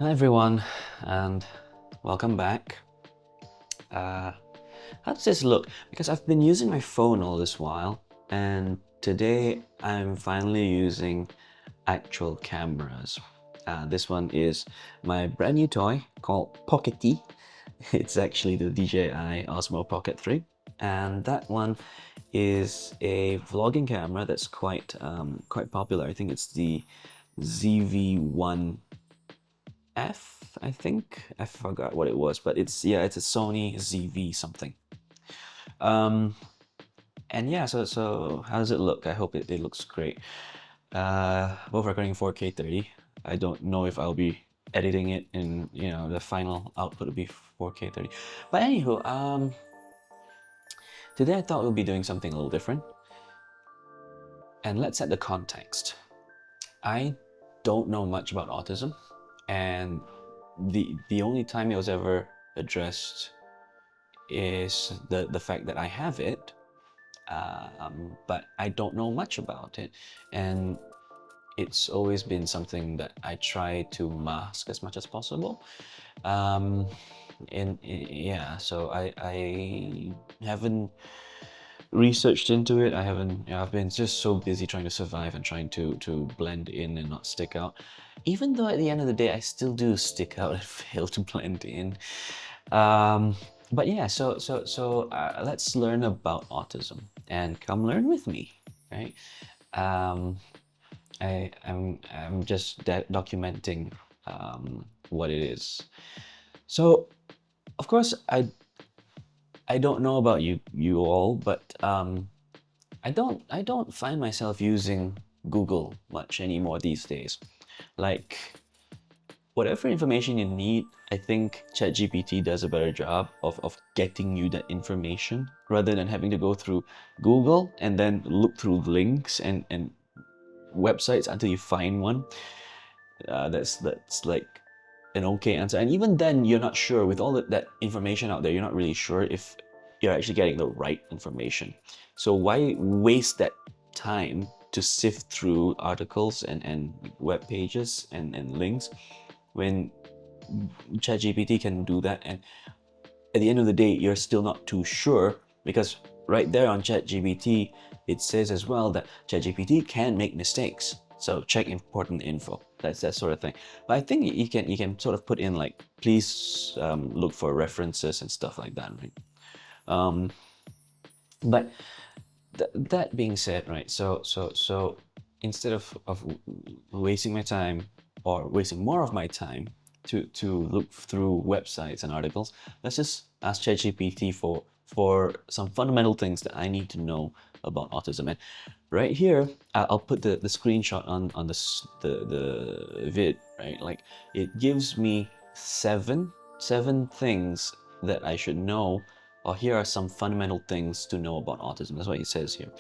Hi everyone, and welcome back. Uh, how does this look? Because I've been using my phone all this while, and today I'm finally using actual cameras. This one is my brand new toy called Pockety. It's actually the DJI Osmo Pocket 3, and that one is a vlogging camera that's quite popular. I think it's the ZV-1 F, I think. I forgot what it was, but it's a Sony ZV something. Um, and yeah, so how does it look? I hope it looks great. Both recording 4K 30. I don't know if I'll be editing it in, the final output will be 4K 30. But anywho, today I thought we'll be doing something a little different. And let's set the context. I don't know much about autism, and the only time it was ever addressed is the fact that I have it, but I don't know much about it, and it's always been something that I try to mask as much as possible. Um, yeah, so I haven't researched into it. I haven't. I've been just so busy trying to survive and trying to blend in and not stick out. Even though at the end of the day, I still do stick out and fail to blend in. Um, but yeah, so let's learn about autism and come learn with me, right? Um, I'm just documenting what it is. So of course I don't know about you all, but I don't find myself using Google much anymore these days. Like whatever information you need, I think ChatGPT does a better job of getting you that information rather than having to go through Google and then look through links and websites until you find one. That's like an okay answer. And even then, you're not sure with all that information out there. You're not really sure if you're actually getting the right information. So why waste that time to sift through articles and web pages and links when ChatGPT can do that? And at the end of the day, you're still not too sure because right there on ChatGPT, it says as well that ChatGPT can make mistakes. So check important info. That's that sort of thing. But I think you can sort of put in like, please look for references and stuff like that, right? Um, but that being said, right? So instead of wasting my time or wasting more of my time to look through websites and articles, let's just ask ChatGPT for some fundamental things that I need to know about autism. And right here, I'll put the screenshot on the vid, right? Like it gives me seven things that I should know, or here are some fundamental things to know about autism. That's what it says here.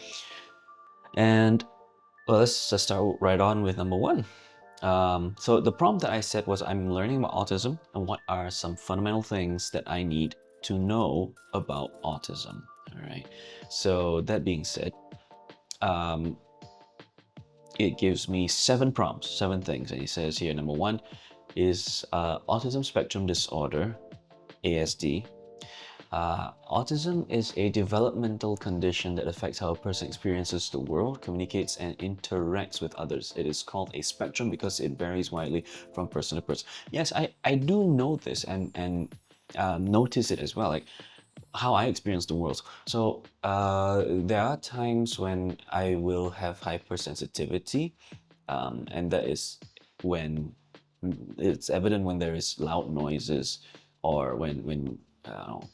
And well, let's just start right on with number one. So the prompt that I said was, I'm learning about autism and what are some fundamental things that I need to know about autism. All right. So that being said, um, it gives me seven prompts, seven things. And it says here, number one is autism spectrum disorder, ASD. Autism is a developmental condition that affects how a person experiences the world, communicates, and interacts with others. It is called a spectrum because it varies widely from person to person. Yes, I do know this and notice it as well, like how I experience the world. So there are times when I will have hypersensitivity, and that is when it's evident when there is loud noises or when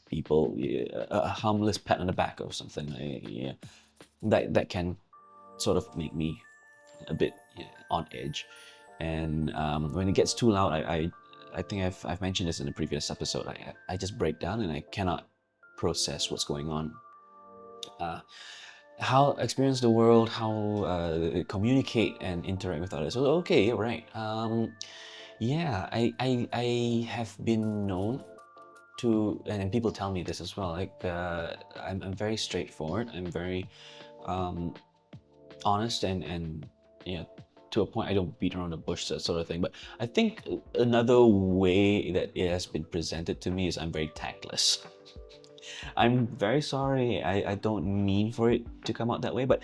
people, a harmless pat on the back or something, yeah, that can sort of make me a bit, on edge. And when it gets too loud, I think I've mentioned this in a previous episode. I just break down and I cannot process what's going on. Uh, how experience the world, how communicate and interact with others. So okay, right. Yeah, I have been known to, and people tell me this as well. Like I'm very straightforward. I'm very um, honest and to a point I don't beat around the bush, that sort of thing. But I think another way that it has been presented to me is I'm very tactless. I'm very sorry. I don't mean for it to come out that way, but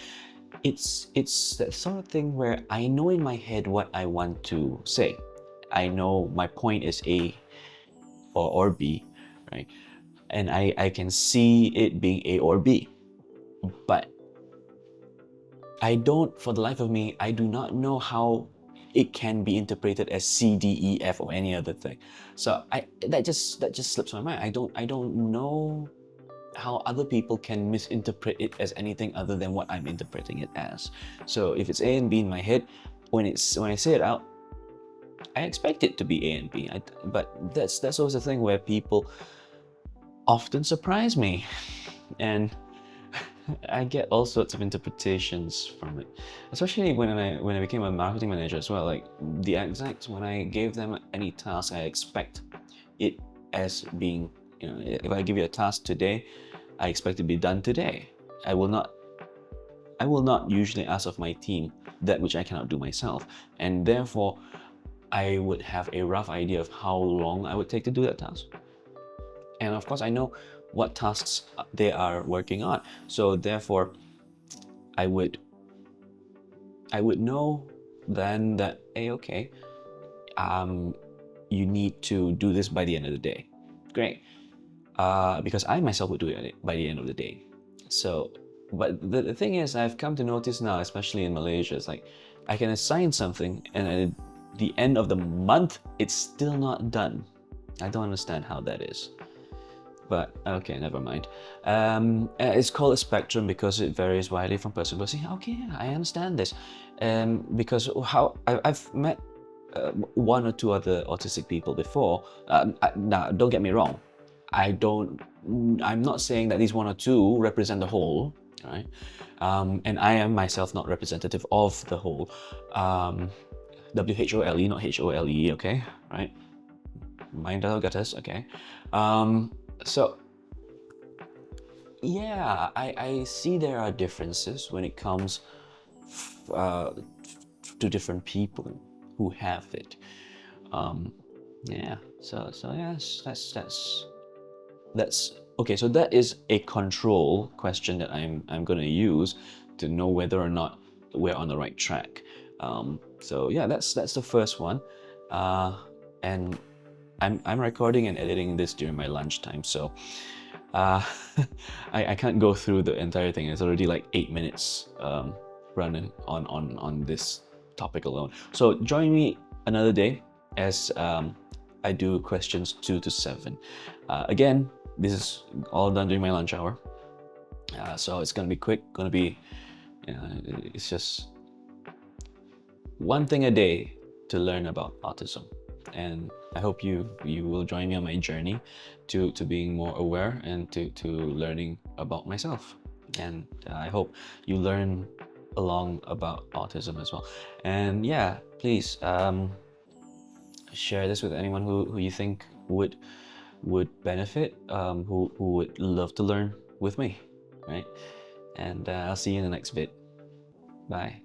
it's that sort of thing where I know in my head what I want to say. I know my point is A or B, right? And I can see it being A or B. But I don't, for the life of me, I do not know how it can be interpreted as C, D, E, F, or any other thing. So that just slips my mind. I don't know how other people can misinterpret it as anything other than what I'm interpreting it as. So if it's A and B in my head, when I say it out, I expect it to be A and B. But that's always the thing where people often surprise me, and I get all sorts of interpretations from it. Especially when I became a marketing manager as well. Like the exact, when I gave them any task, I expect it as being, if I give you a task today, I expect it to be done today. I will not usually ask of my team that which I cannot do myself, and therefore I would have a rough idea of how long I would take to do that task. And of course, I know what tasks they are working on. So therefore, I would know then that, hey, okay, you need to do this by the end of the day. Great. Because I myself would do it by the end of the day. So, but the thing is, I've come to notice now, especially in Malaysia, it's like I can assign something and at the end of the month, it's still not done. I don't understand how that is. But okay, never mind. It's called a spectrum because it varies widely from person to person. Okay, yeah, I understand this. Because I've met one or two other autistic people before. Now, don't get me wrong. I'm not saying that these one or two represent the whole, right? And I am myself not representative of the whole. WHOLE, not HOLE, okay? Right? Mind our gutters, okay? So, yeah, I see there are differences when it comes to different people who have it. Yeah, so yes, that's okay. So that is a control question that I'm gonna use to know whether or not we're on the right track. So yeah, that's the first one, and I'm recording and editing this during my lunchtime, so I can't go through the entire thing. It's already like 8 minutes running on this topic alone. So join me another day as I do questions 2 to 7. Again, this is all done during my lunch hour, so it's gonna be quick. It's just one thing a day to learn about autism, and I hope you will join me on my journey to being more aware and to learning about myself. And I hope you learn along about autism as well. And yeah, please share this with anyone who you think would benefit, who would love to learn with me, right? And I'll see you in the next bit. Bye.